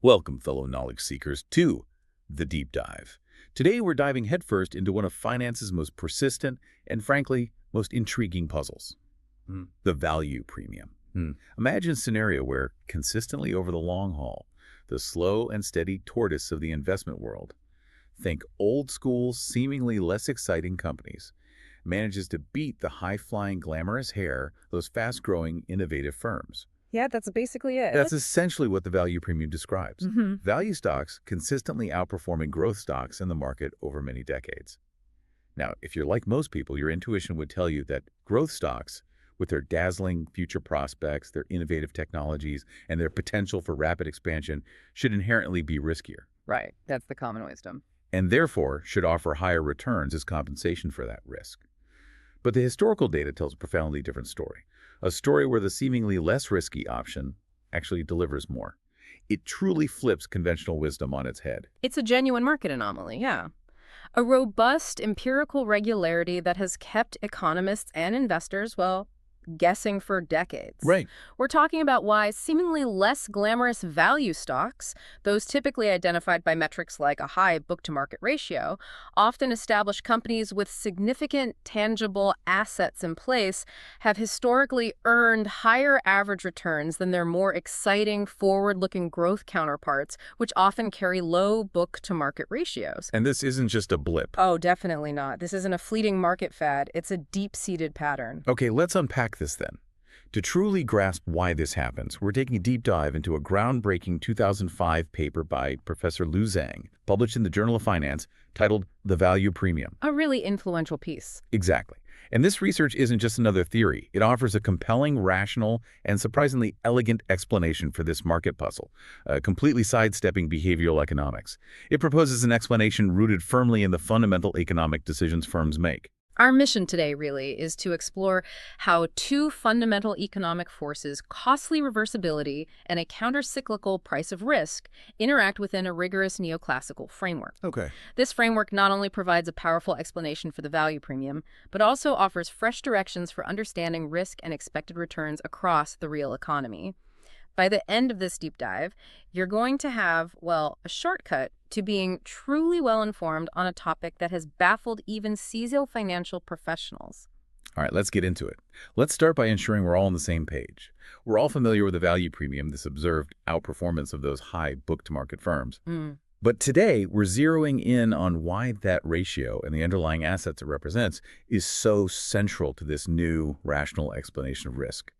Welcome, fellow knowledge seekers, to The Deep Dive. Today, we're diving headfirst into one of finance's most persistent and, frankly, most intriguing puzzles, the value premium. Imagine a scenario where, consistently over the long haul, the slow and steady tortoise of the investment world, think old-school, seemingly less exciting companies, manages to beat the high-flying, glamorous hare, those fast-growing, innovative firms. Yeah, that's basically it. That's essentially what the value premium describes. hmm Value stocks consistently outperforming growth stocks in the market over many decades. Now, if you're like most people, your intuition would tell you that growth stocks, with their dazzling future prospects, their innovative technologies, and their potential for rapid expansion, should inherently be riskier, Right. That's the common wisdom. and therefore should offer higher returns as compensation for that risk. But the historical data tells a profoundly different story, a story where the seemingly less risky option actually delivers more. It truly flips conventional wisdom on its head. It's a genuine market anomaly, yeah. A robust empirical regularity that has kept economists and investors, well, guessing for decades. Right. We're talking about why seemingly less glamorous value stocks, those typically identified by metrics like a high book-to-market ratio, often established companies with significant tangible assets in place, have historically earned higher average returns than their more exciting, forward-looking growth counterparts, which often carry low book-to-market ratios. And this isn't just a blip. Oh, definitely not. This isn't a fleeting market fad. It's a deep-seated pattern. Okay, let's unpack this then. To truly grasp why this happens, we're taking a deep dive into a groundbreaking 2005 paper by Professor Lu Zhang, published in the Journal of Finance, titled The Value Premium. A really influential piece. Exactly. And this research isn't just another theory. It offers a compelling, rational, and surprisingly elegant explanation for this market puzzle, completely sidestepping behavioral economics. It proposes an explanation rooted firmly in the fundamental economic decisions firms make. Our mission today, really, is to explore how two fundamental economic forces, costly reversibility and a countercyclical price of risk, interact within a rigorous neoclassical framework. Okay. This framework not only provides a powerful explanation for the value premium, but also offers fresh directions for understanding risk and expected returns across the real economy. By the end of this deep dive, you're going to have, well, a shortcut to being truly well-informed on a topic that has baffled even seasoned financial professionals. All right, let's get into it. Let's start by ensuring we're all on the same page. We're all familiar with the value premium, this observed outperformance of those high book-to-market firms. But today, we're zeroing in on why that ratio and the underlying assets it represents is so central to this new rational explanation of risk.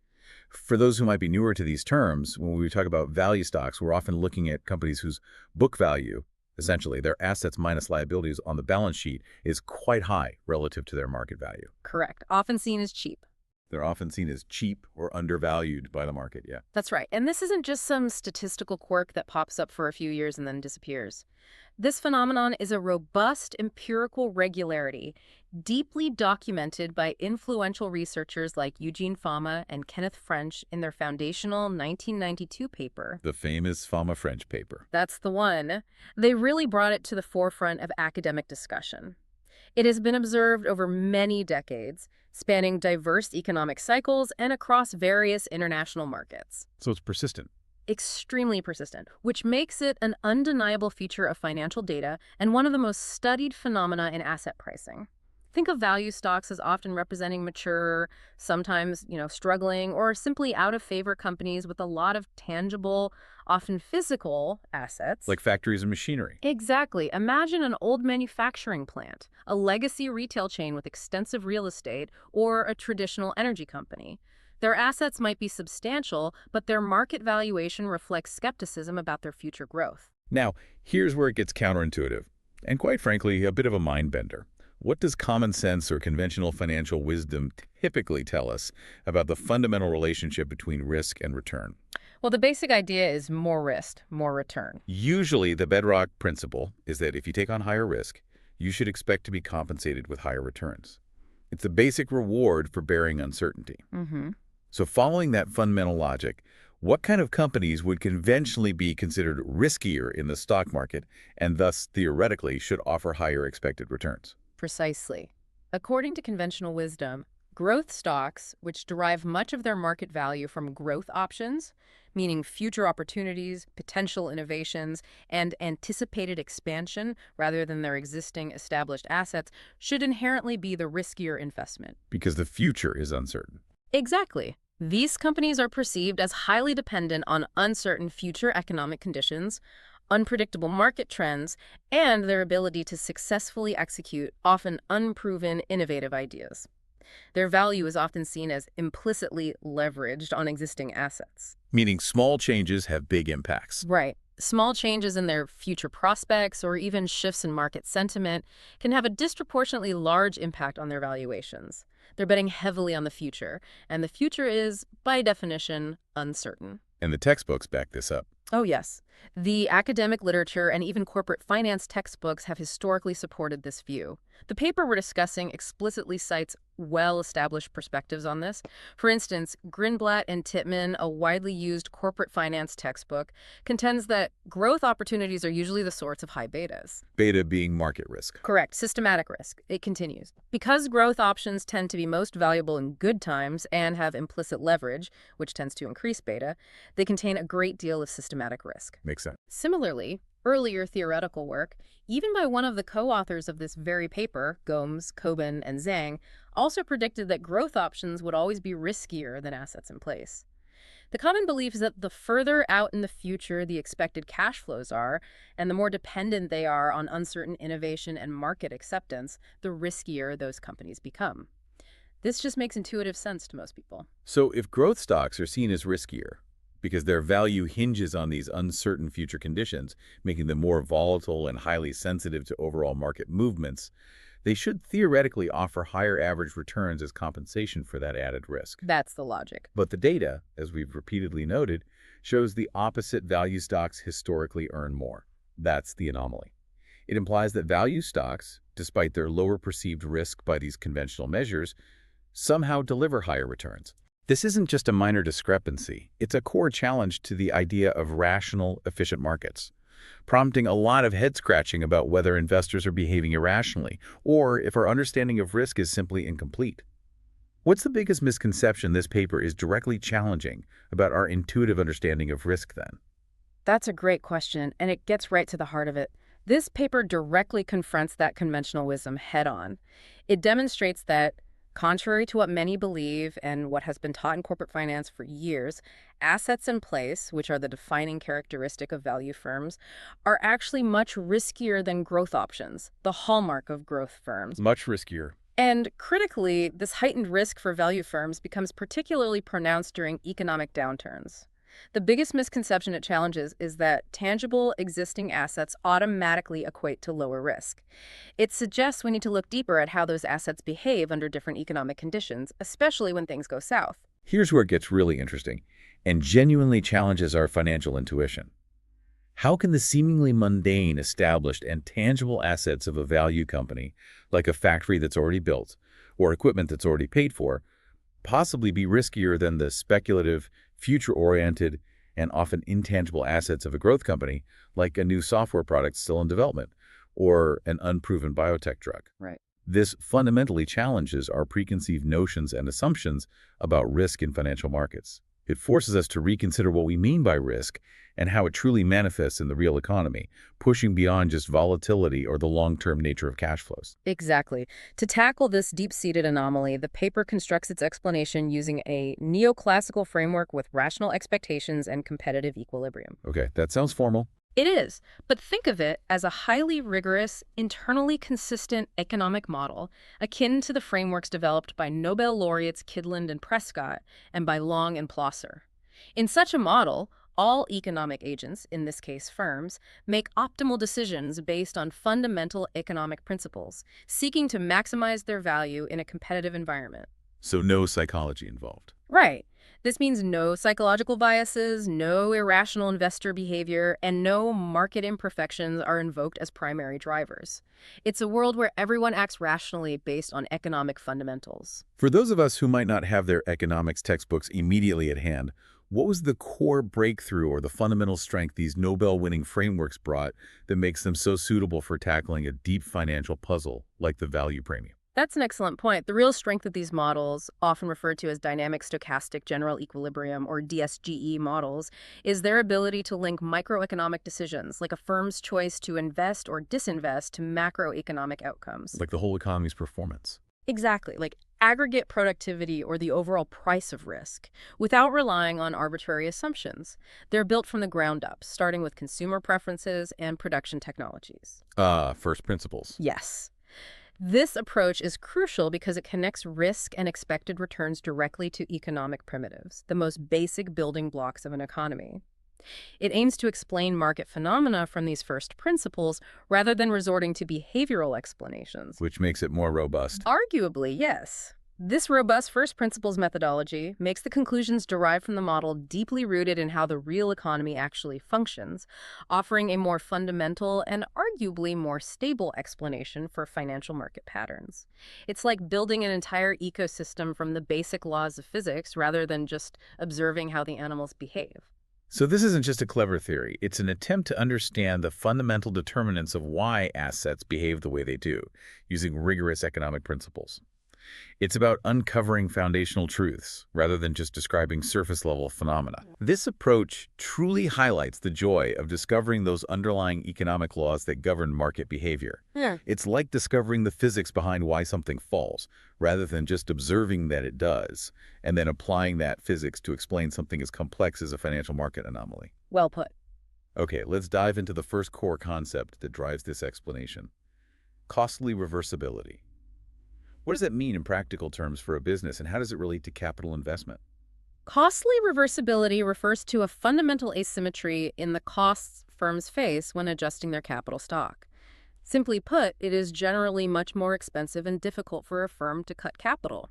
For those who might be newer to these terms, when we talk about value stocks, we're often looking at companies whose book value, essentially their assets minus liabilities on the balance sheet, is quite high relative to their market value. Correct. Often seen as cheap. They're often seen as cheap or undervalued by the market, yeah. That's right. And this isn't just some statistical quirk that pops up for a few years and then disappears. This phenomenon is a robust empirical regularity, deeply documented by influential researchers like Eugene Fama and Kenneth French in their foundational 1992 paper. The famous Fama-French paper. That's the one. They really brought it to the forefront of academic discussion. It has been observed over many decades, spanning diverse economic cycles and across various international markets. So it's persistent. Extremely persistent, which makes it an undeniable feature of financial data and one of the most studied phenomena in asset pricing. Think of value stocks as often representing mature, sometimes, struggling, or simply out-of-favor companies with a lot of tangible, often physical assets. Like factories and machinery. Exactly. Imagine an old manufacturing plant, a legacy retail chain with extensive real estate, or a traditional energy company. Their assets might be substantial, but their market valuation reflects skepticism about their future growth. Now, here's where it gets counterintuitive, and quite frankly, a bit of a mind bender. What does common sense or conventional financial wisdom typically tell us about the fundamental relationship between risk and return? Well, the basic idea is more risk, more return. Usually, the bedrock principle is that if you take on higher risk, you should expect to be compensated with higher returns. It's the basic reward for bearing uncertainty. So following that fundamental logic, what kind of companies would conventionally be considered riskier in the stock market and thus theoretically should offer higher expected returns? Precisely. According to conventional wisdom, growth stocks, which derive much of their market value from growth options, meaning future opportunities, potential innovations, and anticipated expansion rather than their existing established assets, should inherently be the riskier investment. Because the future is uncertain. Exactly. These companies are perceived as highly dependent on uncertain future economic conditions, unpredictable market trends, and their ability to successfully execute often unproven innovative ideas. Their value is often seen as implicitly leveraged on existing assets. Meaning small changes have big impacts. Right. Small changes in their future prospects or even shifts in market sentiment can have a disproportionately large impact on their valuations. They're betting heavily on the future, and the future is, by definition, uncertain. And the textbooks back this up. Oh, yes. The academic literature and even corporate finance textbooks have historically supported this view. The paper we're discussing explicitly cites well-established perspectives on this. For instance, Greenblatt and Titman, a widely used corporate finance textbook, contends that growth opportunities are usually the source of high betas. Beta being market risk. Correct. Systematic risk. It continues. Because growth options tend to be most valuable in good times and have implicit leverage, which tends to increase beta, they contain a great deal of systematic risk. Makes sense. Similarly, earlier theoretical work, even by one of the co-authors of this very paper, Gomes, Coben, and Zhang, also predicted that growth options would always be riskier than assets in place. The common belief is that the further out in the future the expected cash flows are, and the more dependent they are on uncertain innovation and market acceptance, the riskier those companies become. This just makes intuitive sense to most people. So if growth stocks are seen as riskier, because their value hinges on these uncertain future conditions, making them more volatile and highly sensitive to overall market movements, they should theoretically offer higher average returns as compensation for that added risk. That's the logic. But the data, as we've repeatedly noted, shows the opposite. Value stocks historically earn more. That's the anomaly. It implies that value stocks, despite their lower perceived risk by these conventional measures, somehow deliver higher returns. This isn't just a minor discrepancy. It's a core challenge to the idea of rational, efficient markets, prompting a lot of head-scratching about whether investors are behaving irrationally or if our understanding of risk is simply incomplete. What's the biggest misconception this paper is directly challenging about our intuitive understanding of risk, then? That's a great question, and it gets right to the heart of it. This paper directly confronts that conventional wisdom head-on. It demonstrates that, contrary to what many believe and what has been taught in corporate finance for years, assets in place, which are the defining characteristic of value firms, are actually much riskier than growth options, the hallmark of growth firms. Much riskier. And critically, this heightened risk for value firms becomes particularly pronounced during economic downturns. The biggest misconception it challenges is that tangible existing assets automatically equate to lower risk. It suggests we need to look deeper at how those assets behave under different economic conditions, especially when things go south. Here's where it gets really interesting and genuinely challenges our financial intuition. How can the seemingly mundane, established, and tangible assets of a value company, like a factory that's already built or equipment that's already paid for, possibly be riskier than the speculative, future-oriented, and often intangible assets of a growth company, like a new software product still in development or an unproven biotech drug? Right. This fundamentally challenges our preconceived notions and assumptions about risk in financial markets. It forces us to reconsider what we mean by risk and how it truly manifests in the real economy, pushing beyond just volatility or the long-term nature of cash flows. Exactly. To tackle this deep-seated anomaly, the paper constructs its explanation using a neoclassical framework with rational expectations and competitive equilibrium. Okay, that sounds formal. It is, but think of it as a highly rigorous, internally consistent economic model, akin to the frameworks developed by Nobel laureates Kydland and Prescott and by Long and Plosser. In such a model, all economic agents, in this case firms, make optimal decisions based on fundamental economic principles, seeking to maximize their value in a competitive environment. So no psychology involved. Right. This means no psychological biases, no irrational investor behavior, and no market imperfections are invoked as primary drivers. It's a world where everyone acts rationally based on economic fundamentals. For those of us who might not have their economics textbooks immediately at hand, what was the core breakthrough or the fundamental strength these Nobel-winning frameworks brought that makes them so suitable for tackling a deep financial puzzle like the value premium? That's an excellent point. The real strength of these models, often referred to as dynamic stochastic general equilibrium or DSGE models, is their ability to link microeconomic decisions, like a firm's choice to invest or disinvest, to macroeconomic outcomes. Like the whole economy's performance. Exactly, like aggregate productivity or the overall price of risk, without relying on arbitrary assumptions. They're built from the ground up, starting with consumer preferences and production technologies. First principles. Yes. This approach is crucial because it connects risk and expected returns directly to economic primitives, the most basic building blocks of an economy. It aims to explain market phenomena from these first principles rather than resorting to behavioral explanations. Which makes it more robust. Arguably, yes. This robust first principles methodology makes the conclusions derived from the model deeply rooted in how the real economy actually functions, offering a more fundamental and arguably more stable explanation for financial market patterns. It's like building an entire ecosystem from the basic laws of physics rather than just observing how the animals behave. So this isn't just a clever theory. It's an attempt to understand the fundamental determinants of why assets behave the way they do, using rigorous economic principles. It's about uncovering foundational truths rather than just describing surface-level phenomena. This approach truly highlights the joy of discovering those underlying economic laws that govern market behavior. Yeah. It's like discovering the physics behind why something falls, rather than just observing that it does, and then applying that physics to explain something as complex as a financial market anomaly. Well put. Okay, let's dive into the first core concept that drives this explanation: costly reversibility. What does that mean in practical terms for a business, and how does it relate to capital investment? Costly reversibility refers to a fundamental asymmetry in the costs firms face when adjusting their capital stock. Simply put, it is generally much more expensive and difficult for a firm to cut capital.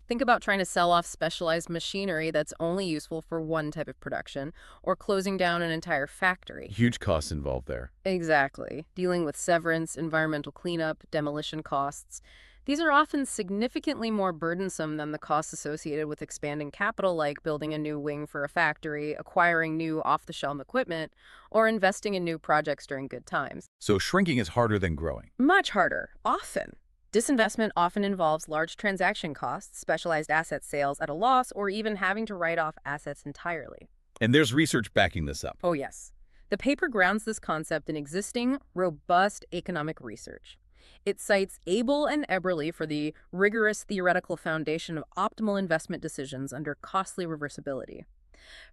Think about trying to sell off specialized machinery that's only useful for one type of production, or closing down an entire factory. Huge costs involved there. Exactly. Dealing with severance, environmental cleanup, demolition costs. These are often significantly more burdensome than the costs associated with expanding capital, like building a new wing for a factory, acquiring new off-the-shelf equipment, or investing in new projects during good times. So shrinking is harder than growing. Much harder, often. Disinvestment often involves large transaction costs, specialized asset sales at a loss, or even having to write off assets entirely. And there's research backing this up. Oh, yes. The paper grounds this concept in existing, robust economic research. It cites Abel and Eberle for the rigorous theoretical foundation of optimal investment decisions under costly reversibility.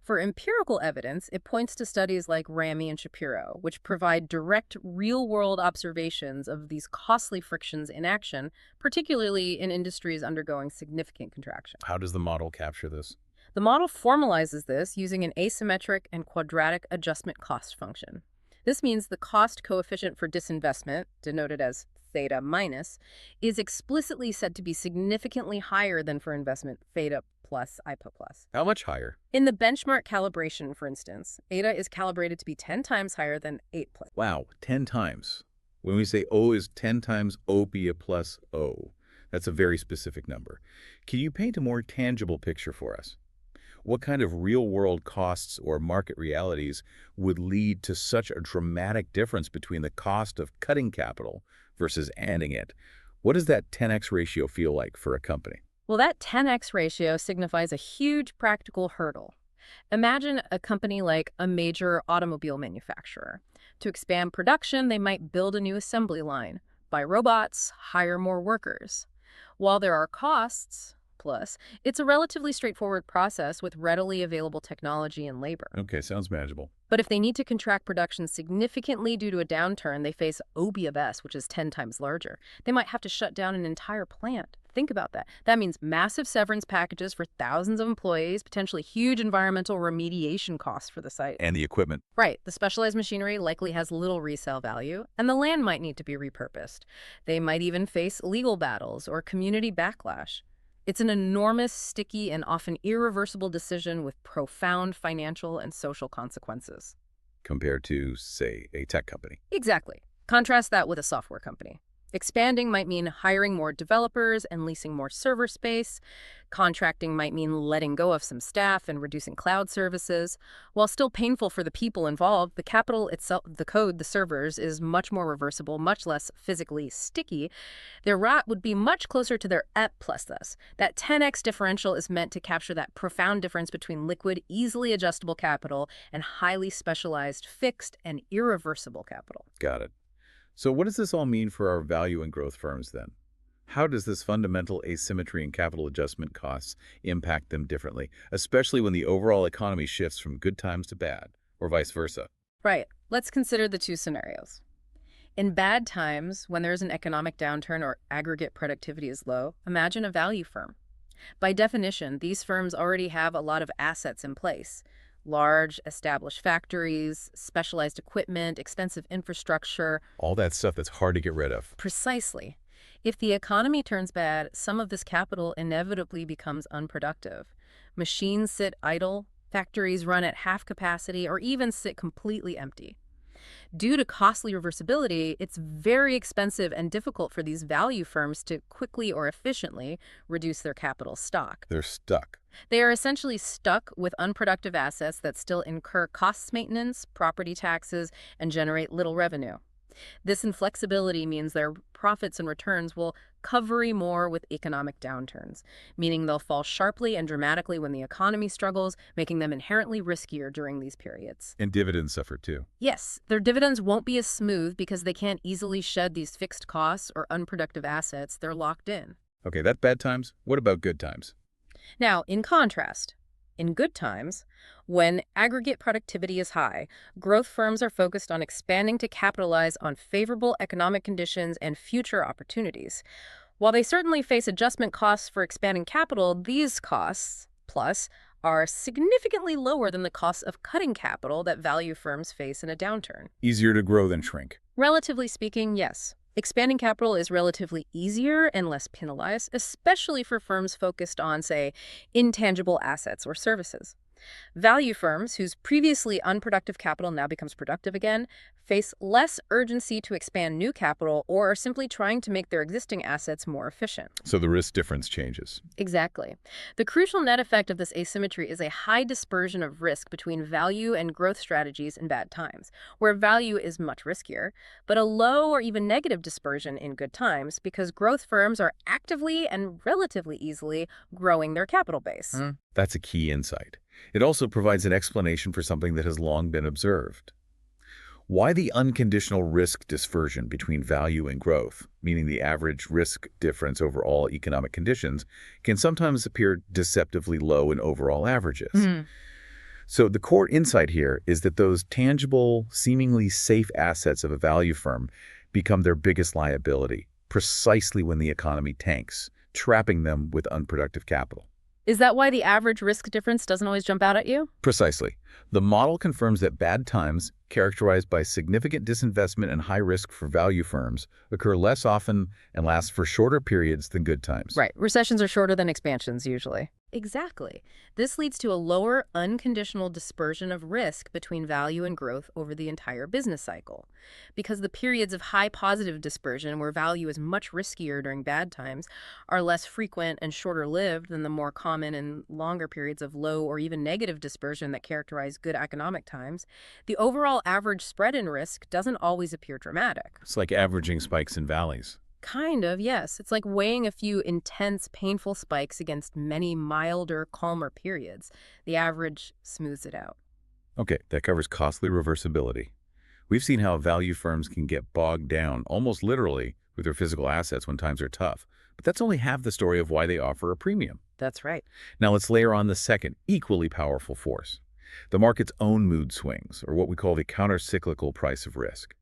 For empirical evidence, it points to studies like Ramy and Shapiro, which provide direct, real-world observations of these costly frictions in action, particularly in industries undergoing significant contraction. How does the model capture this? The model formalizes this using an asymmetric and quadratic adjustment cost function. This means the cost coefficient for disinvestment, denoted as theta minus, is explicitly said to be significantly higher than for investment, theta plus IPA plus. How much higher? In the benchmark calibration, for instance, eta is calibrated to be 10 times higher than 8 plus. Wow, 10 times. When we say O is 10 times OPA plus O, that's a very specific number. Can you paint a more tangible picture for us? What kind of real-world costs or market realities would lead to such a dramatic difference between the cost of cutting capital versus adding it? What does that 10x ratio feel like for a company? Well, that 10x ratio signifies a huge practical hurdle. Imagine a company like a major automobile manufacturer. To expand production, they might build a new assembly line, buy robots, hire more workers. While there are costs, plus, it's a relatively straightforward process with readily available technology and labor. Okay, sounds manageable. But if they need to contract production significantly due to a downturn, they face OBS, which is 10 times larger. They might have to shut down an entire plant. Think about that. That means massive severance packages for thousands of employees, potentially huge environmental remediation costs for the site. And the equipment. Right. The specialized machinery likely has little resale value, and the land might need to be repurposed. They might even face legal battles or community backlash. It's an enormous, sticky, and often irreversible decision with profound financial and social consequences. Compared to, say, a tech company. Exactly. Contrast that with a software company. Expanding might mean hiring more developers and leasing more server space. Contracting might mean letting go of some staff and reducing cloud services. While still painful for the people involved, the capital itself, the code, the servers, is much more reversible, much less physically sticky. Their ROT would be much closer to their EP plus thus. That 10x differential is meant to capture that profound difference between liquid, easily adjustable capital and highly specialized, fixed, and irreversible capital. Got it. So what does this all mean for our value and growth firms then? How does this fundamental asymmetry in capital adjustment costs impact them differently, especially when the overall economy shifts from good times to bad, or vice versa? Right. Let's consider the two scenarios. In bad times, when there's an economic downturn or aggregate productivity is low, imagine a value firm. By definition, these firms already have a lot of assets in place. Large, established factories, specialized equipment, expensive infrastructure. All that stuff that's hard to get rid of. Precisely. If the economy turns bad, some of this capital inevitably becomes unproductive. Machines sit idle, factories run at half capacity, or even sit completely empty. Due to costly reversibility, it's very expensive and difficult for these value firms to quickly or efficiently reduce their capital stock. They're stuck. They are essentially stuck with unproductive assets that still incur costs maintenance, property taxes, and generate little revenue. This inflexibility means their profits and returns will cover more with economic downturns, meaning they'll fall sharply and dramatically when the economy struggles, making them inherently riskier during these periods. And dividends suffer too. Yes, their dividends won't be as smooth because they can't easily shed these fixed costs or unproductive assets. They're locked in. Okay, that's bad times. What about good times? Now, in contrast, in good times, when aggregate productivity is high, growth firms are focused on expanding to capitalize on favorable economic conditions and future opportunities. While they certainly face adjustment costs for expanding capital, these costs, plus, are significantly lower than the costs of cutting capital that value firms face in a downturn. Easier to grow than shrink. Relatively speaking, yes. Expanding capital is relatively easier and less penalized, especially for firms focused on, say, intangible assets or services. Value firms, whose previously unproductive capital now becomes productive again, face less urgency to expand new capital or are simply trying to make their existing assets more efficient. So the risk difference changes. Exactly. The crucial net effect of this asymmetry is a high dispersion of risk between value and growth strategies in bad times, where value is much riskier, but a low or even negative dispersion in good times because growth firms are actively and relatively easily growing their capital base. That's a key insight. It also provides an explanation for something that has long been observed. Why the unconditional risk dispersion between value and growth, meaning the average risk difference over all economic conditions, can sometimes appear deceptively low in overall averages. So the core insight here is that those tangible, seemingly safe assets of a value firm become their biggest liability, precisely when the economy tanks, trapping them with unproductive capital. Is that why the average risk difference doesn't always jump out at you? Precisely. The model confirms that bad times, characterized by significant disinvestment and high risk for value firms, occur less often and last for shorter periods than good times. Right. Recessions are shorter than expansions, usually. Exactly. This leads to a lower unconditional dispersion of risk between value and growth over the entire business cycle. Because the periods of high positive dispersion, where value is much riskier during bad times, are less frequent and shorter-lived than the more common and longer periods of low or even negative dispersion that characterize good economic times, the overall average spread in risk doesn't always appear dramatic. It's like averaging spikes and valleys. Kind of, yes. It's like weighing a few intense, painful spikes against many milder, calmer periods. The average smooths it out. Okay, that covers costly reversibility. We've seen how value firms can get bogged down, almost literally, with their physical assets when times are tough. But that's only half the story of why they offer a premium. That's right. Now let's layer on the second, equally powerful force. The market's own mood swings, or what we call the counter-cyclical price of risk.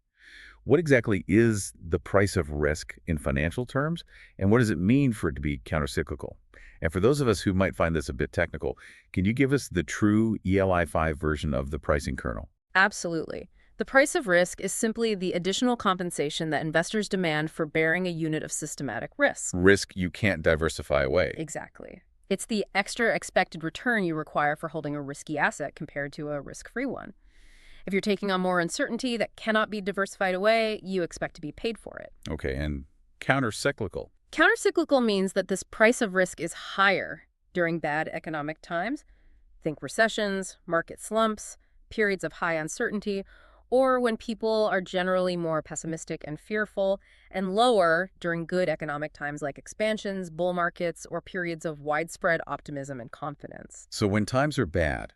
What exactly is the price of risk in financial terms, and what does it mean for it to be countercyclical? And for those of us who might find this a bit technical, can you give us the true ELI5 version of the pricing kernel? Absolutely. The price of risk is simply the additional compensation that investors demand for bearing a unit of systematic risk. Risk you can't diversify away. Exactly. It's the extra expected return you require for holding a risky asset compared to a risk-free one. If you're taking on more uncertainty that cannot be diversified away, you expect to be paid for it. Okay, and Countercyclical. Countercyclical means that this price of risk is higher during bad economic times. Think recessions, market slumps, periods of high uncertainty, or when people are generally more pessimistic and fearful, and lower during good economic times like expansions, bull markets, or periods of widespread optimism and confidence. So when times are bad,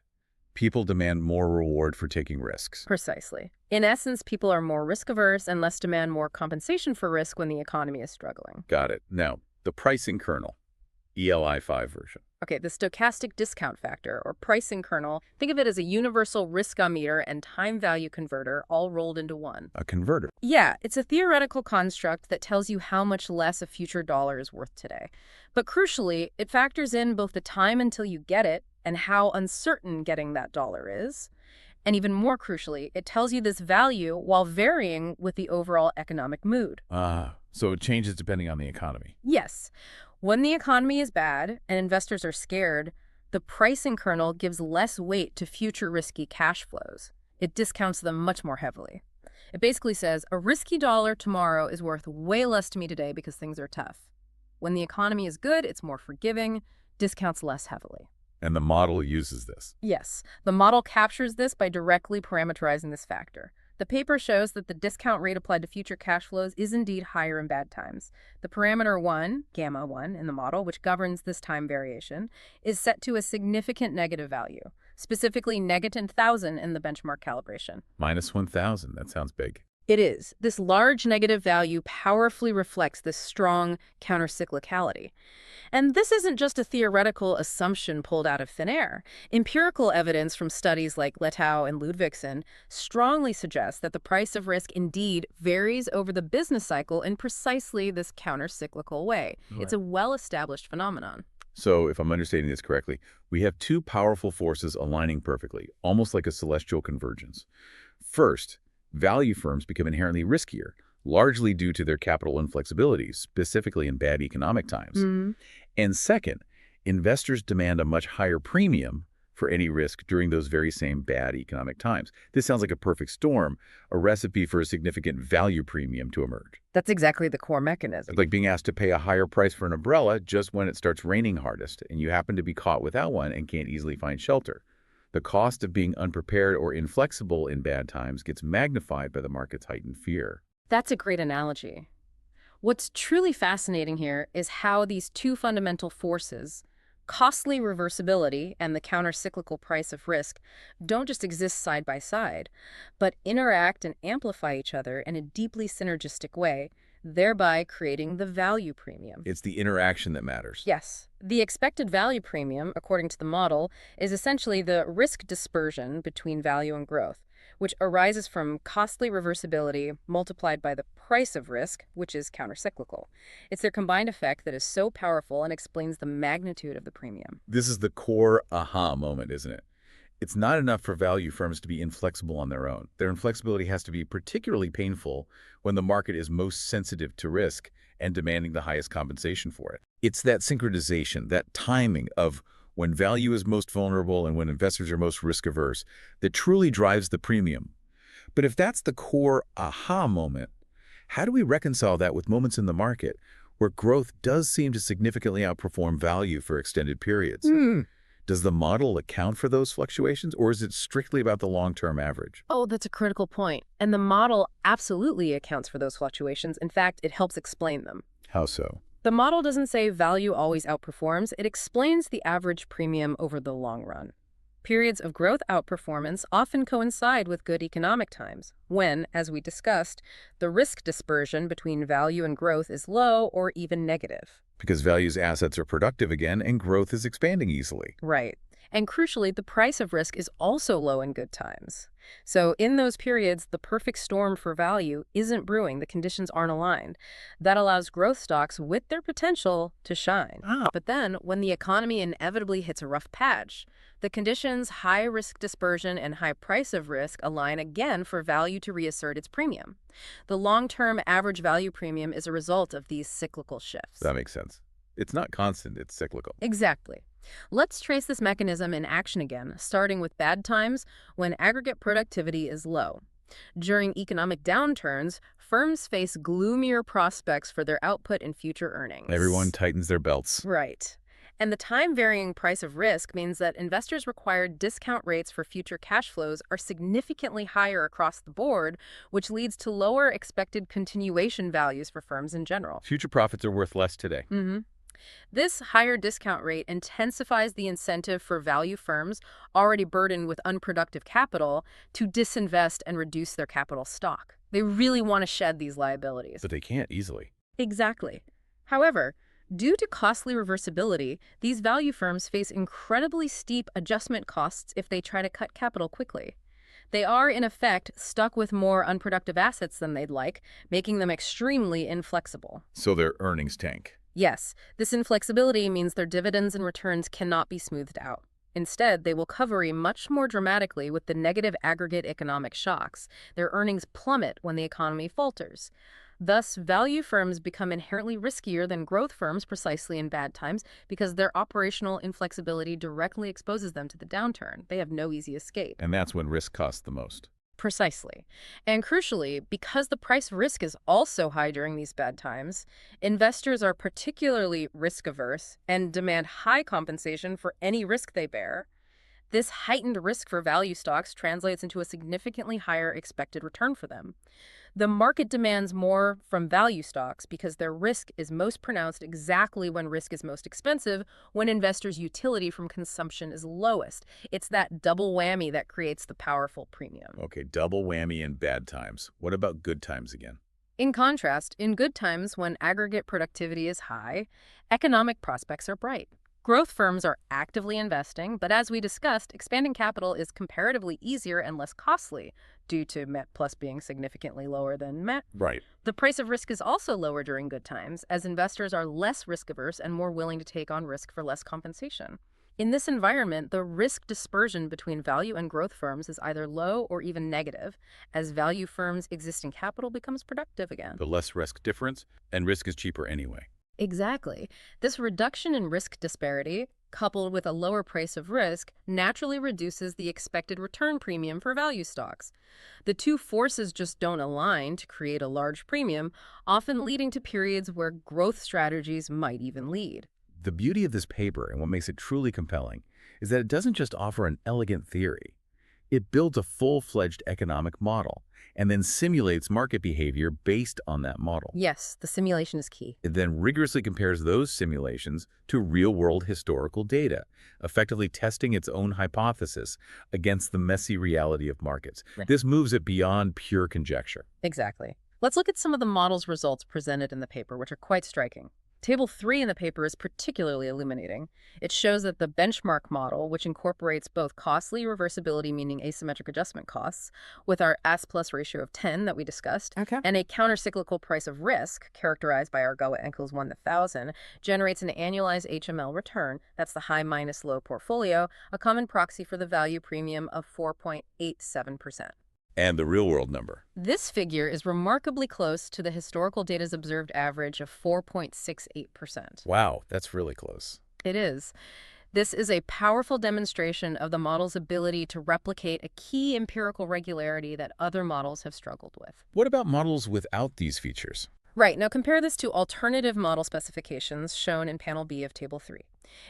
people demand more reward for taking risks. Precisely. In essence, people are more risk-averse and less demand more compensation for risk when the economy is struggling. Got it. Now, the pricing kernel, ELI5 version. Okay, the stochastic discount factor, or pricing kernel, think of it as a universal risk-o-meter and time-value converter all rolled into one. A converter. Yeah, it's a theoretical construct that tells you how much less a future dollar is worth today. But crucially, it factors in both the time until you get it and how uncertain getting that dollar is. And even more crucially, it tells you this value while varying with the overall economic mood. So it changes depending on the economy. Yes. When the economy is bad and investors are scared, the pricing kernel gives less weight to future risky cash flows. It discounts them much more heavily. It basically says a risky dollar tomorrow is worth way less to me today because things are tough. When the economy is good, it's more forgiving, discounts less heavily. And the model uses this. Yes, the model captures this by directly parameterizing this factor. The paper shows that the discount rate applied to future cash flows is indeed higher in bad times. The parameter 1, gamma 1, in the model, which governs this time variation, is set to a significant negative value, specifically negative 1,000 in the benchmark calibration. Minus 1,000. That sounds big. It is. This large negative value powerfully reflects this strong countercyclicality. And this isn't just a theoretical assumption pulled out of thin air. Empirical evidence from studies like Lettow and Ludvigsen strongly suggests that the price of risk indeed varies over the business cycle in precisely this countercyclical way. Right. It's a well-established phenomenon. So if I'm understanding this correctly, we have two powerful forces aligning perfectly, almost like a celestial convergence. First, value firms become inherently riskier, largely due to their capital inflexibility, specifically in bad economic times. And second, investors demand a much higher premium for any risk during those very same bad economic times. This sounds like a perfect storm, a recipe for a significant value premium to emerge. That's exactly the core mechanism. It's like being asked to pay a higher price for an umbrella just when it starts raining hardest, and you happen to be caught without one and can't easily find shelter. The cost of being unprepared or inflexible in bad times gets magnified by the market's heightened fear. That's a great analogy. What's truly fascinating here is how these two fundamental forces, costly reversibility and the countercyclical price of risk, don't just exist side by side, but interact and amplify each other in a deeply synergistic way, thereby creating the value premium. It's the interaction that matters. Yes. The expected value premium, according to the model, is essentially the risk dispersion between value and growth, which arises from costly reversibility multiplied by the price of risk, which is countercyclical. It's their combined effect that is so powerful and explains the magnitude of the premium. This is the core aha moment, isn't it? It's not enough for value firms to be inflexible on their own. Their inflexibility has to be particularly painful when the market is most sensitive to risk and demanding the highest compensation for it. It's that synchronization, that timing of when value is most vulnerable and when investors are most risk-averse that truly drives the premium. But if that's the core aha moment, how do we reconcile that with moments in the market where growth does seem to significantly outperform value for extended periods? Does the model account for those fluctuations, or is it strictly about the long-term average? Oh, that's a critical point. And the model absolutely accounts for those fluctuations. In fact, it helps explain them. How so? The model doesn't say value always outperforms. It explains the average premium over the long run. Periods of growth outperformance often coincide with good economic times, when, as we discussed, the risk dispersion between value and growth is low or even negative. Because value's assets are productive again and growth is expanding easily. Right. And crucially, the price of risk is also low in good times. So in those periods, the perfect storm for value isn't brewing. The conditions aren't aligned. That allows growth stocks with their potential to shine. But then, when the economy inevitably hits a rough patch, the conditions, high risk dispersion and high price of risk align again for value to reassert its premium. The long-term average value premium is a result of these cyclical shifts. That makes sense. It's not constant, it's cyclical. Exactly. Let's trace this mechanism in action again, starting with bad times when aggregate productivity is low. During economic downturns, firms face gloomier prospects for their output and future earnings. Everyone tightens their belts. Right. And the time-varying price of risk means that investors' required discount rates for future cash flows are significantly higher across the board, which leads to lower expected continuation values for firms in general. Future profits are worth less today. This higher discount rate intensifies the incentive for value firms already burdened with unproductive capital to disinvest and reduce their capital stock. They really want to shed these liabilities. But they can't easily. Exactly. However, due to costly reversibility, these value firms face incredibly steep adjustment costs if they try to cut capital quickly. They are, in effect, stuck with more unproductive assets than they'd like, making them extremely inflexible. So their earnings tank. Yes, this inflexibility means their dividends and returns cannot be smoothed out. Instead, they will vary much more dramatically with the negative aggregate economic shocks. Their earnings plummet when the economy falters. Thus, value firms become inherently riskier than growth firms precisely in bad times because their operational inflexibility directly exposes them to the downturn. They have no easy escape. And that's when risk costs the most. Precisely. And crucially, because the price of risk is also high during these bad times, investors are particularly risk-averse and demand high compensation for any risk they bear. This heightened risk for value stocks translates into a significantly higher expected return for them. The market demands more from value stocks because their risk is most pronounced exactly when risk is most expensive, when investors' utility from consumption is lowest. It's that double whammy that creates the powerful premium. Okay, double whammy in bad times. What about good times again? In contrast, in good times, when aggregate productivity is high, economic prospects are bright. Growth firms are actively investing, but as we discussed, expanding capital is comparatively easier and less costly due to MET plus being significantly lower than MET. Right. The price of risk is also lower during good times, as investors are less risk-averse and more willing to take on risk for less compensation. In this environment, the risk dispersion between value and growth firms is either low or even negative, as value firms' existing capital becomes productive again. The less risk difference, and risk is cheaper anyway. Exactly. This reduction in risk disparity, coupled with a lower price of risk, naturally reduces the expected return premium for value stocks. The two forces just don't align to create a large premium, often leading to periods where growth strategies might even lead. The beauty of this paper and what makes it truly compelling is that it doesn't just offer an elegant theory. It builds a full-fledged economic model and then simulates market behavior based on that model. Yes, the simulation is key. It then rigorously compares those simulations to real-world historical data, effectively testing its own hypothesis against the messy reality of markets. Right. This moves it beyond pure conjecture. Exactly. Let's look at some of the model's results presented in the paper, which are quite striking. Table 3 in the paper is particularly illuminating. It shows that the benchmark model, which incorporates both costly reversibility, meaning asymmetric adjustment costs, with our S+ ratio of 10 that we discussed, and a countercyclical price of risk, characterized by our Argawa-Enkels 1,000, generates an annualized HML return, that's the high minus low portfolio, a common proxy for the value premium of 4.87%. And the real-world number. This figure is remarkably close to the historical data's observed average of 4.68%. Wow, that's really close. It is. This is a powerful demonstration of the model's ability to replicate a key empirical regularity that other models have struggled with. What about models without these features? Right, now compare this to alternative model specifications shown in Panel B of Table 3.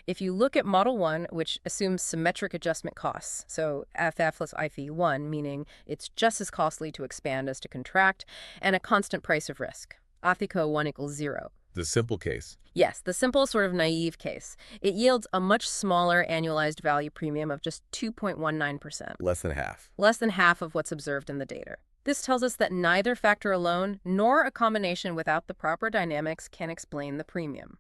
If you look at Model 1, which assumes symmetric adjustment costs, so FF plus IFE1, meaning it's just as costly to expand as to contract, and a constant price of risk, ATHICO 1 equals 0. The simple case. Yes, the simple sort of naive case. It yields a much smaller annualized value premium of just 2.19%. Less than half. Less than half of what's observed in the data. This tells us that neither factor alone, nor a combination without the proper dynamics, can explain the premium.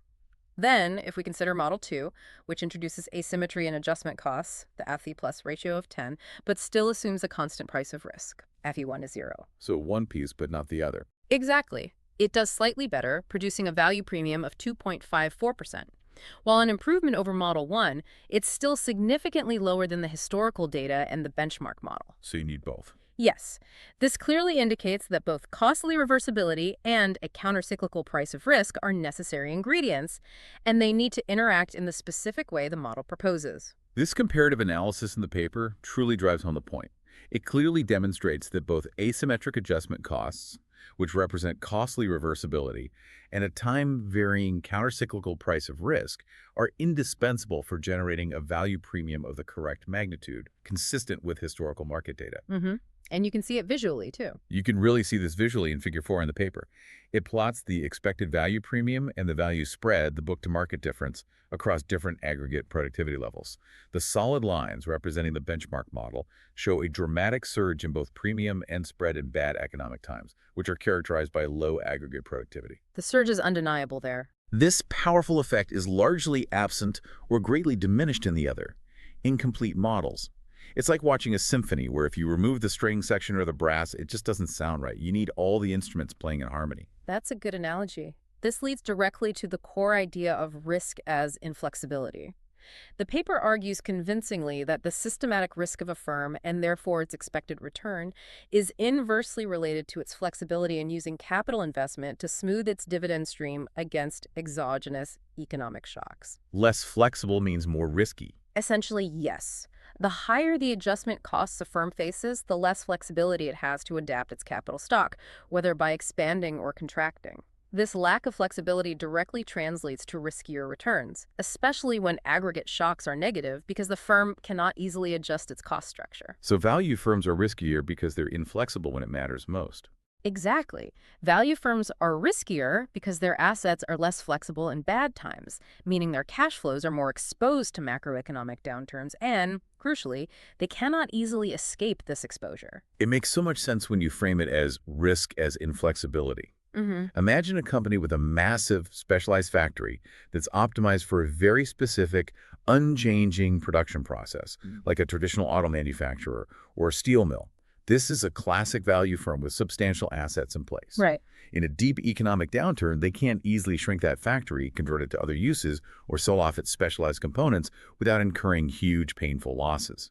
Then, if we consider Model 2, which introduces asymmetry in adjustment costs, the AFE plus ratio of 10, but still assumes a constant price of risk, AFE1 is 0. So one piece, but not the other. Exactly. It does slightly better, producing a value premium of 2.54%. While an improvement over Model 1, it's still significantly lower than the historical data and the benchmark model. So you need both. Yes, this clearly indicates that both costly reversibility and a countercyclical price of risk are necessary ingredients, and they need to interact in the specific way the model proposes. This comparative analysis in the paper truly drives home the point. It clearly demonstrates that both asymmetric adjustment costs, which represent costly reversibility, and a time-varying countercyclical price of risk are indispensable for generating a value premium of the correct magnitude, consistent with historical market data. And you can see it visually, too. You can really see this visually in Figure 4 in the paper. It plots the expected value premium and the value spread, the book-to-market difference, across different aggregate productivity levels. The solid lines representing the benchmark model show a dramatic surge in both premium and spread in bad economic times, which are characterized by low aggregate productivity. The surge is undeniable there. This powerful effect is largely absent or greatly diminished in the other, incomplete models. It's like watching a symphony where if you remove the string section or the brass, it just doesn't sound right. You need all the instruments playing in harmony. That's a good analogy. This leads directly to the core idea of risk as inflexibility. The paper argues convincingly that the systematic risk of a firm, and therefore its expected return, is inversely related to its flexibility in using capital investment to smooth its dividend stream against exogenous economic shocks. Less flexible means more risky. Essentially, yes. The higher the adjustment costs a firm faces, the less flexibility it has to adapt its capital stock, whether by expanding or contracting. This lack of flexibility directly translates to riskier returns, especially when aggregate shocks are negative because the firm cannot easily adjust its cost structure. So value firms are riskier because they're inflexible when it matters most. Exactly. Value firms are riskier because their assets are less flexible in bad times, meaning their cash flows are more exposed to macroeconomic downturns and, crucially, they cannot easily escape this exposure. It makes so much sense when you frame it as risk as inflexibility. Imagine a company with a massive specialized factory that's optimized for a very specific, unchanging production process, like a traditional auto manufacturer or a steel mill. This is a classic value firm with substantial assets in place. Right. In a deep economic downturn, they can't easily shrink that factory, convert it to other uses, or sell off its specialized components without incurring huge, painful losses.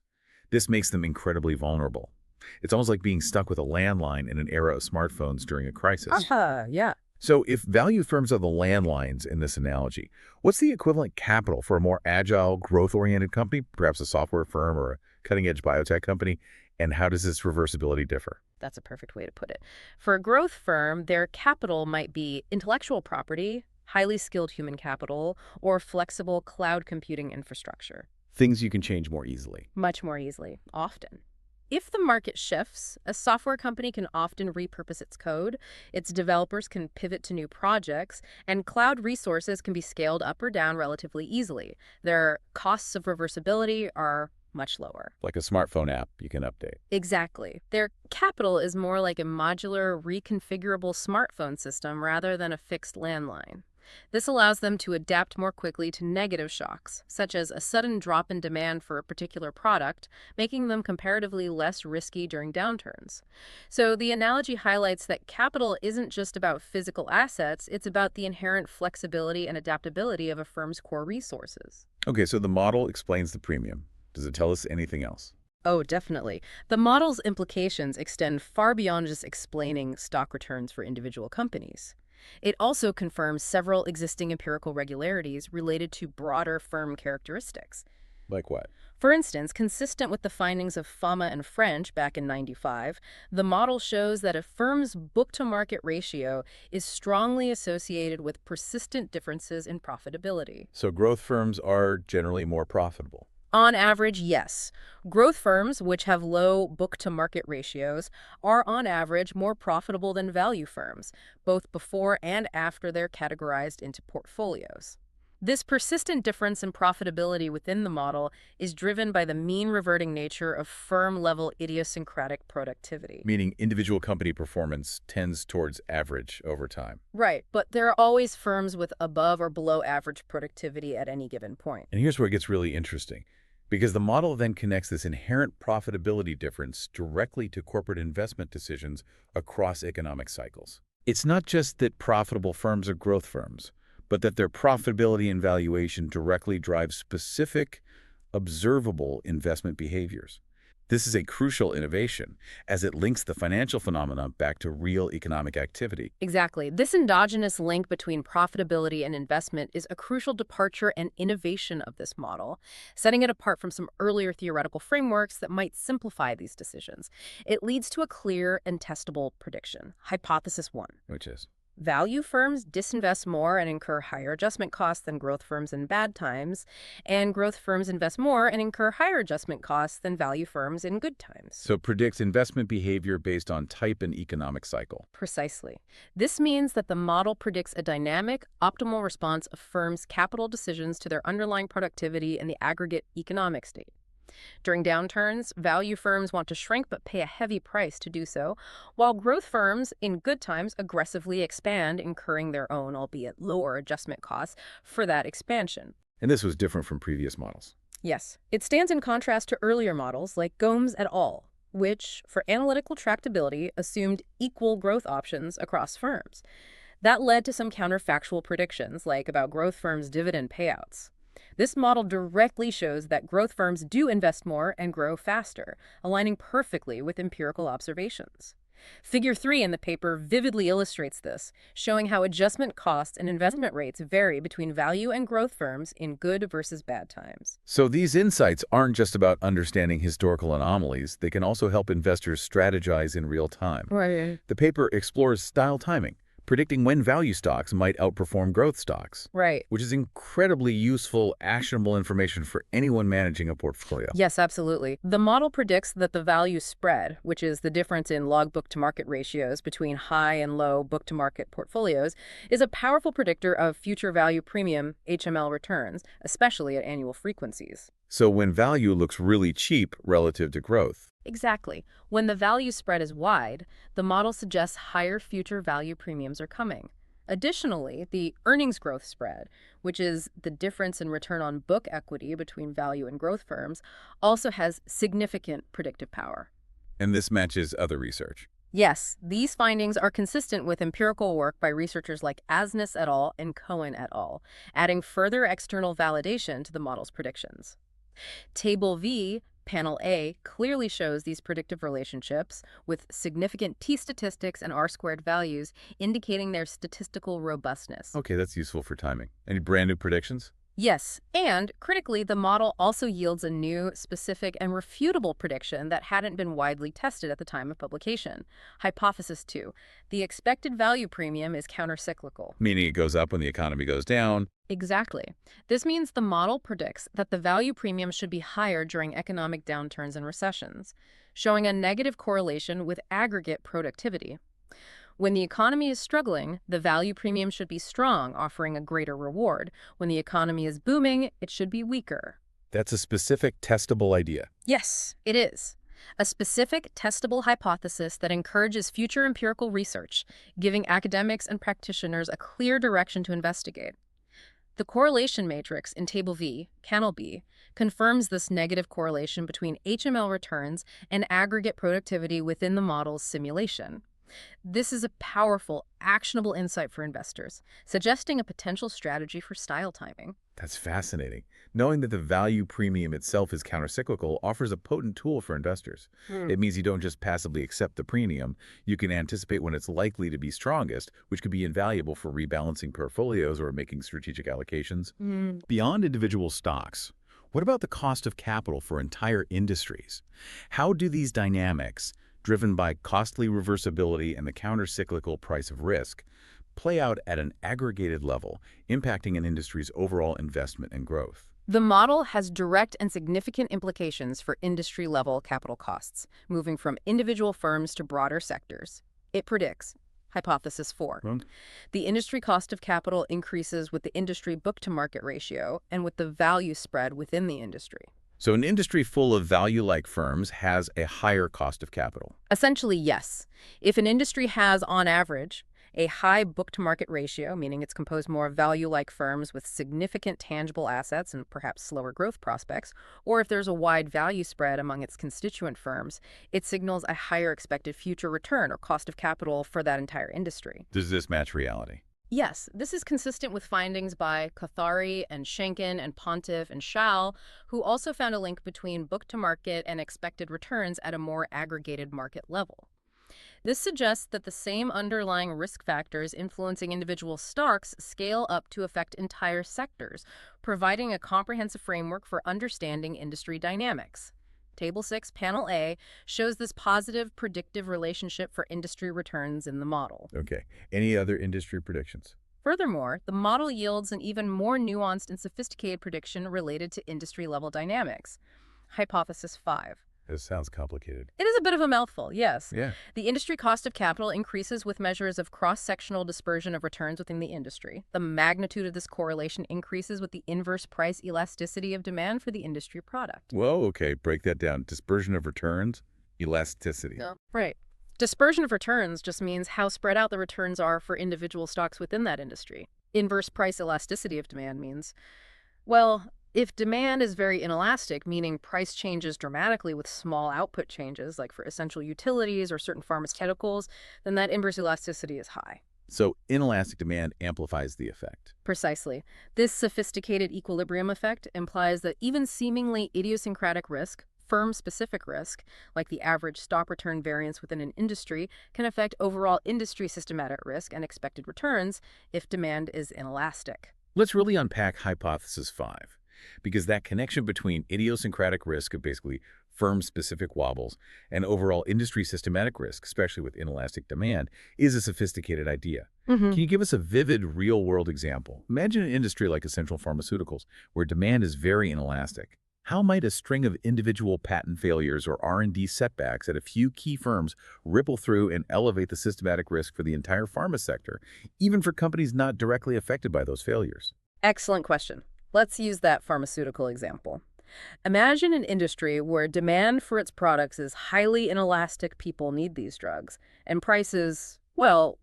This makes them incredibly vulnerable. It's almost like being stuck with a landline in an era of smartphones during a crisis. Yeah. So if value firms are the landlines in this analogy, what's the equivalent capital for a more agile, growth-oriented company, perhaps a software firm or a cutting-edge biotech company? And how does this reversibility differ? That's a perfect way to put it. For a growth firm, their capital might be intellectual property, highly skilled human capital, or flexible cloud computing infrastructure. Things you can change more easily. Much more easily, often. If the market shifts, a software company can often repurpose its code, its developers can pivot to new projects, and cloud resources can be scaled up or down relatively easily. Their costs of reversibility are much lower. Like a smartphone app you can update. Exactly. Their capital is more like a modular, reconfigurable smartphone system rather than a fixed landline. This allows them to adapt more quickly to negative shocks, such as a sudden drop in demand for a particular product, making them comparatively less risky during downturns. So the analogy highlights that capital isn't just about physical assets, it's about the inherent flexibility and adaptability of a firm's core resources. Okay, so the model explains the premium. Does it tell us anything else? Oh, definitely. The model's implications extend far beyond just explaining stock returns for individual companies. It also confirms several existing empirical regularities related to broader firm characteristics. Like what? For instance, consistent with the findings of Fama and French back in '95, the model shows that a firm's book-to-market ratio is strongly associated with persistent differences in profitability. So growth firms are generally more profitable. On average, yes. Growth firms, which have low book-to-market ratios, are on average more profitable than value firms, both before and after they're categorized into portfolios. This persistent difference in profitability within the model is driven by the mean reverting nature of firm-level idiosyncratic productivity. Meaning individual company performance tends towards average over time. Right, but there are always firms with above or below average productivity at any given point. And here's where it gets really interesting. Because the model then connects this inherent profitability difference directly to corporate investment decisions across economic cycles. It's not just that profitable firms are growth firms, but that their profitability and valuation directly drive specific, observable investment behaviors. This is a crucial innovation, as it links the financial phenomena back to real economic activity. Exactly. This endogenous link between profitability and investment is a crucial departure and innovation of this model, setting it apart from some earlier theoretical frameworks that might simplify these decisions. It leads to a clear and testable prediction. Hypothesis 1. Which is? Value firms disinvest more and incur higher adjustment costs than growth firms in bad times, and growth firms invest more and incur higher adjustment costs than value firms in good times. So predicts investment behavior based on type and economic cycle. Precisely. This means that the model predicts a dynamic, optimal response of firms' capital decisions to their underlying productivity and the aggregate economic state. During downturns, value firms want to shrink but pay a heavy price to do so, while growth firms, in good times, aggressively expand, incurring their own, albeit lower, adjustment costs for that expansion. And this was different from previous models. Yes, it stands in contrast to earlier models like Gomes et al., which, for analytical tractability, assumed equal growth options across firms. That led to some counterfactual predictions, like about growth firms' dividend payouts. This model directly shows that growth firms do invest more and grow faster, aligning perfectly with empirical observations. Figure 3 in the paper vividly illustrates this, showing how adjustment costs and investment rates vary between value and growth firms in good versus bad times. So these insights aren't just about understanding historical anomalies. They can also help investors strategize in real time. Right. The paper explores style timing, predicting when value stocks might outperform growth stocks. Right. Which is incredibly useful, actionable information for anyone managing a portfolio. Yes, absolutely. The model predicts that the value spread, which is the difference in log book-to-market ratios between high and low book-to-market portfolios, is a powerful predictor of future value premium (HML) returns, especially at annual frequencies. So when value looks really cheap relative to growth. Exactly. When the value spread is wide, the model suggests higher future value premiums are coming. Additionally, the earnings growth spread, which is the difference in return on book equity between value and growth firms, also has significant predictive power. And this matches other research. Yes, these findings are consistent with empirical work by researchers like Asness et al. And Cohen et al., adding further external validation to the model's predictions. Table V, Panel A, clearly shows these predictive relationships with significant t-statistics and r-squared values indicating their statistical robustness. Okay, that's useful for timing. Any brand new predictions? Yes, and critically, the model also yields a new, specific, and refutable prediction that hadn't been widely tested at the time of publication. Hypothesis 2. The expected value premium is countercyclical. Meaning it goes up when the economy goes down. Exactly. This means the model predicts that the value premium should be higher during economic downturns and recessions, showing a negative correlation with aggregate productivity. When the economy is struggling, the value premium should be strong, offering a greater reward. When the economy is booming, it should be weaker. That's a specific, testable idea. Yes, it is. A specific, testable hypothesis that encourages future empirical research, giving academics and practitioners a clear direction to investigate. The correlation matrix in Table V, Panel B, confirms this negative correlation between HML returns and aggregate productivity within the model's simulation. This is a powerful, actionable insight for investors, suggesting a potential strategy for style timing. That's fascinating. Knowing that the value premium itself is countercyclical offers a potent tool for investors. It means you don't just passively accept the premium. You can anticipate when it's likely to be strongest, which could be invaluable for rebalancing portfolios or making strategic allocations. Beyond individual stocks, what about the cost of capital for entire industries? How do these dynamics, driven by costly reversibility and the countercyclical price of risk, play out at an aggregated level, impacting an industry's overall investment and growth? The model has direct and significant implications for industry-level capital costs, moving from individual firms to broader sectors. It predicts, Hypothesis 4, the industry cost of capital increases with the industry book-to-market ratio and with the value spread within the industry. So an industry full of value-like firms has a higher cost of capital. Essentially, yes. If an industry has, on average, a high book-to-market ratio, meaning it's composed more of value-like firms with significant tangible assets and perhaps slower growth prospects, or if there's a wide value spread among its constituent firms, it signals a higher expected future return or cost of capital for that entire industry. Does this match reality? Yes, this is consistent with findings by Kothari and Schenken and Pontiff and Schall, who also found a link between book-to-market and expected returns at a more aggregated market level. This suggests that the same underlying risk factors influencing individual stocks scale up to affect entire sectors, providing a comprehensive framework for understanding industry dynamics. Table 6, Panel A, shows this positive predictive relationship for industry returns in the model. Okay. Any other industry predictions? Furthermore, the model yields an even more nuanced and sophisticated prediction related to industry-level dynamics. Hypothesis 5. This sounds complicated. It is a bit of a mouthful, yes. Yeah. The industry cost of capital increases with measures of cross-sectional dispersion of returns within the industry. The magnitude of this correlation increases with the inverse price elasticity of demand for the industry product. Whoa, okay. Break that down. Dispersion of returns, elasticity. Yeah. Right. Dispersion of returns just means how spread out the returns are for individual stocks within that industry. Inverse price elasticity of demand means, well, if demand is very inelastic, meaning price changes dramatically with small output changes, like for essential utilities or certain pharmaceuticals, then that inverse elasticity is high. So inelastic demand amplifies the effect. Precisely. This sophisticated equilibrium effect implies that even seemingly idiosyncratic risk, firm-specific risk, like the average stock return variance within an industry, can affect overall industry systematic risk and expected returns if demand is inelastic. Let's really unpack Hypothesis 5, because that connection between idiosyncratic risk of basically firm-specific wobbles and overall industry systematic risk, especially with inelastic demand, is a sophisticated idea. Can you give us a vivid real-world example? Imagine an industry like essential pharmaceuticals, where demand is very inelastic. How might a string of individual patent failures or R&D setbacks at a few key firms ripple through and elevate the systematic risk for the entire pharma sector, even for companies not directly affected by those failures? Excellent question. Let's use that pharmaceutical example. Imagine an industry where demand for its products is highly inelastic, people need these drugs, and prices, well,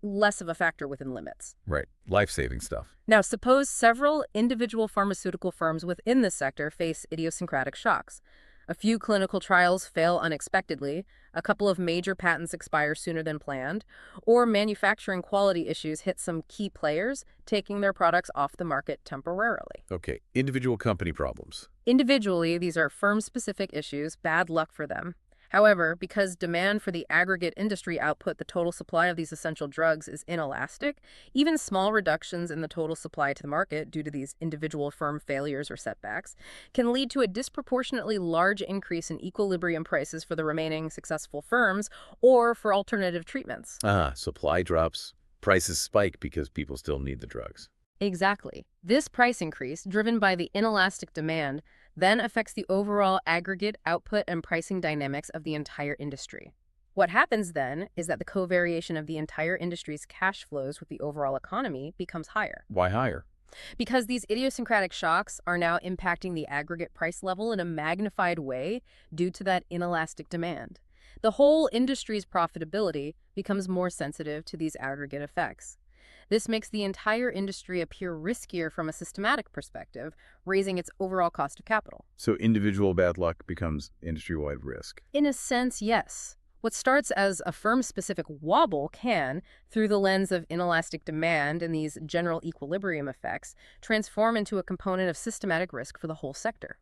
less of a factor within limits. Right. Life-saving stuff. Now, suppose several individual pharmaceutical firms within this sector face idiosyncratic shocks. A few clinical trials fail unexpectedly, a couple of major patents expire sooner than planned, or manufacturing quality issues hit some key players, taking their products off the market temporarily. Okay. Individual company problems. Individually, these are firm-specific issues, bad luck for them. However, because demand for the aggregate industry output, the total supply of these essential drugs, is inelastic, even small reductions in the total supply to the market due to these individual firm failures or setbacks can lead to a disproportionately large increase in equilibrium prices for the remaining successful firms or for alternative treatments. Supply drops, prices spike because people still need the drugs. Exactly. This price increase, driven by the inelastic demand, then affects the overall aggregate output and pricing dynamics of the entire industry. What happens then is that the covariation of the entire industry's cash flows with the overall economy becomes higher. Why higher? Because these idiosyncratic shocks are now impacting the aggregate price level in a magnified way due to that inelastic demand. The whole industry's profitability becomes more sensitive to these aggregate effects. This makes the entire industry appear riskier from a systematic perspective, raising its overall cost of capital. So individual bad luck becomes industry-wide risk. In a sense, yes. What starts as a firm-specific wobble can, through the lens of inelastic demand and these general equilibrium effects, transform into a component of systematic risk for the whole sector.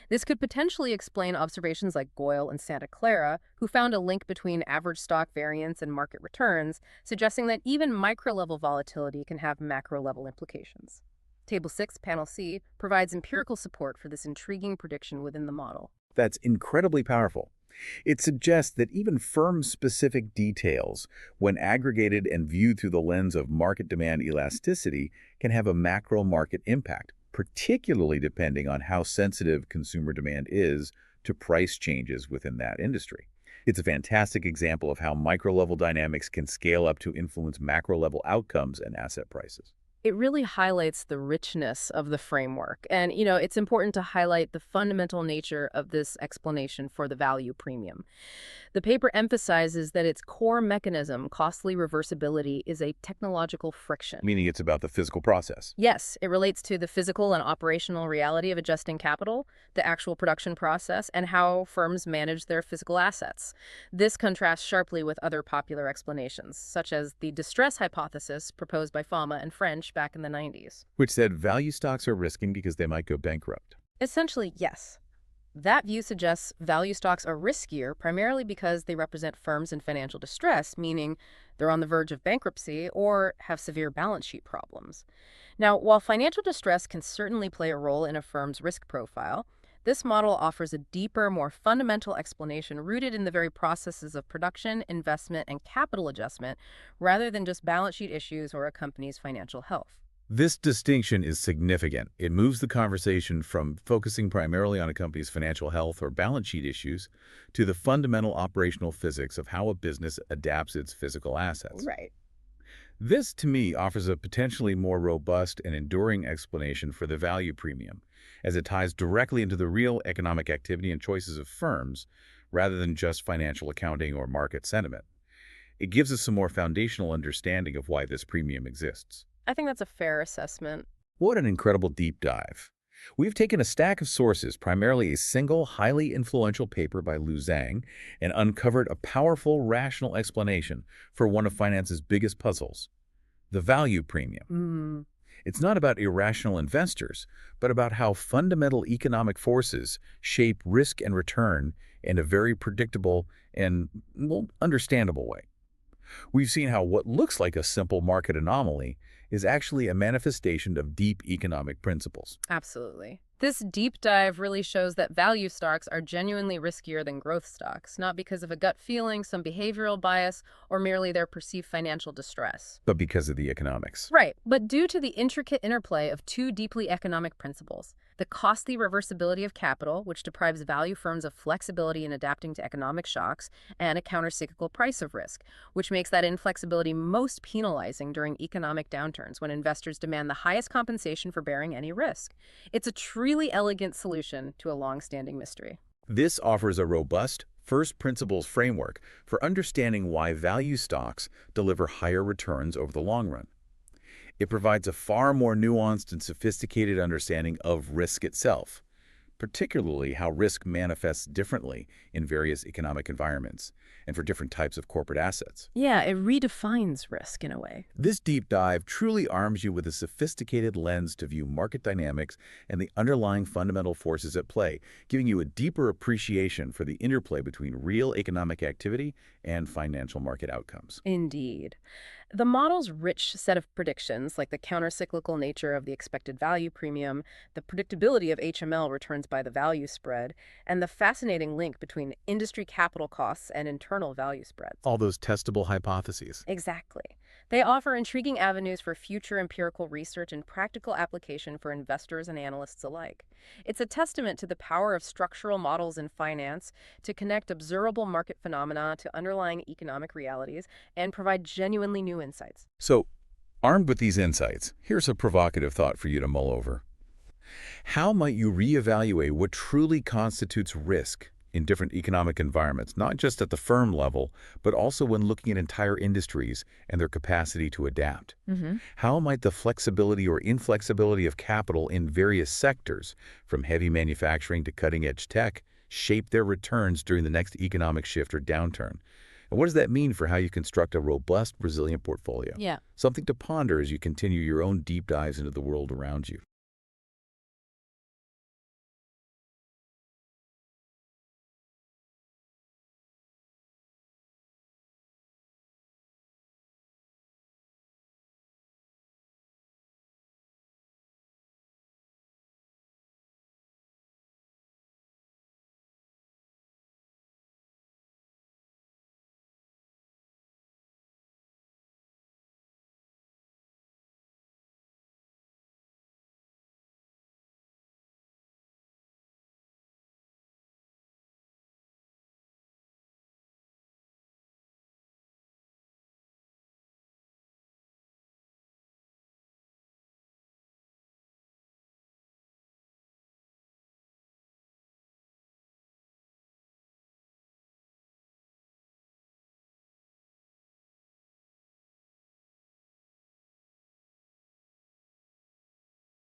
This could potentially explain observations like Goyle and Santa Clara, who found a link between average stock variance and market returns, suggesting that even micro-level volatility can have macro-level implications. Table 6, Panel C, provides empirical support for this intriguing prediction within the model. That's incredibly powerful. It suggests that even firm-specific details, when aggregated and viewed through the lens of market demand elasticity, can have a macro market impact, particularly depending on how sensitive consumer demand is to price changes within that industry. It's a fantastic example of how micro-level dynamics can scale up to influence macro-level outcomes and asset prices. It really highlights the richness of the framework. And, it's important to highlight the fundamental nature of this explanation for the value premium. The paper emphasizes that its core mechanism, costly reversibility, is a technological friction. Meaning it's about the physical process. Yes, it relates to the physical and operational reality of adjusting capital, the actual production process, and how firms manage their physical assets. This contrasts sharply with other popular explanations, such as the distress hypothesis proposed by Fama and French back in the 90s. Which said value stocks are risking because they might go bankrupt. Essentially, yes. That view suggests value stocks are riskier primarily because they represent firms in financial distress, meaning they're on the verge of bankruptcy or have severe balance sheet problems. Now, while financial distress can certainly play a role in a firm's risk profile, this model offers a deeper, more fundamental explanation rooted in the very processes of production, investment, and capital adjustment, rather than just balance sheet issues or a company's financial health. This distinction is significant. It moves the conversation from focusing primarily on a company's financial health or balance sheet issues to the fundamental operational physics of how a business adapts its physical assets. Right. This, to me, offers a potentially more robust and enduring explanation for the value premium, as it ties directly into the real economic activity and choices of firms, rather than just financial accounting or market sentiment. It gives us a more foundational understanding of why this premium exists. I think that's a fair assessment. What an incredible deep dive. We've taken a stack of sources, primarily a single, highly influential paper by Lu Zhang, and uncovered a powerful, rational explanation for one of finance's biggest puzzles, the value premium. It's not about irrational investors, but about how fundamental economic forces shape risk and return in a very predictable and, well, understandable way. We've seen how what looks like a simple market anomaly is actually a manifestation of deep economic principles. Absolutely. This deep dive really shows that value stocks are genuinely riskier than growth stocks, not because of a gut feeling, some behavioral bias, or merely their perceived financial distress. But because of the economics. Right, but due to the intricate interplay of two deeply economic principles, the costly reversibility of capital, which deprives value firms of flexibility in adapting to economic shocks, and a countercyclical price of risk, which makes that inflexibility most penalizing during economic downturns when investors demand the highest compensation for bearing any risk. It's a really elegant solution to a long-standing mystery. This offers a robust, first principles framework for understanding why value stocks deliver higher returns over the long run. It provides a far more nuanced and sophisticated understanding of risk itself, particularly how risk manifests differently in various economic environments and for different types of corporate assets. Yeah, it redefines risk in a way. This deep dive truly arms you with a sophisticated lens to view market dynamics and the underlying fundamental forces at play, giving you a deeper appreciation for the interplay between real economic activity and financial market outcomes. Indeed. The model's rich set of predictions, like the countercyclical nature of the expected value premium, the predictability of HML returns by the value spread, and the fascinating link between industry capital costs and internal value spreads. All those testable hypotheses. Exactly. They offer intriguing avenues for future empirical research and practical application for investors and analysts alike. It's a testament to the power of structural models in finance to connect observable market phenomena to underlying economic realities and provide genuinely new insights. So, armed with these insights, here's a provocative thought for you to mull over. How might you reevaluate what truly constitutes risk in different economic environments, not just at the firm level, but also when looking at entire industries and their capacity to adapt? How might the flexibility or inflexibility of capital in various sectors, from heavy manufacturing to cutting-edge tech, shape their returns during the next economic shift or downturn? And what does that mean for how you construct a robust, resilient portfolio? Yeah. Something to ponder as you continue your own deep dives into the world around you.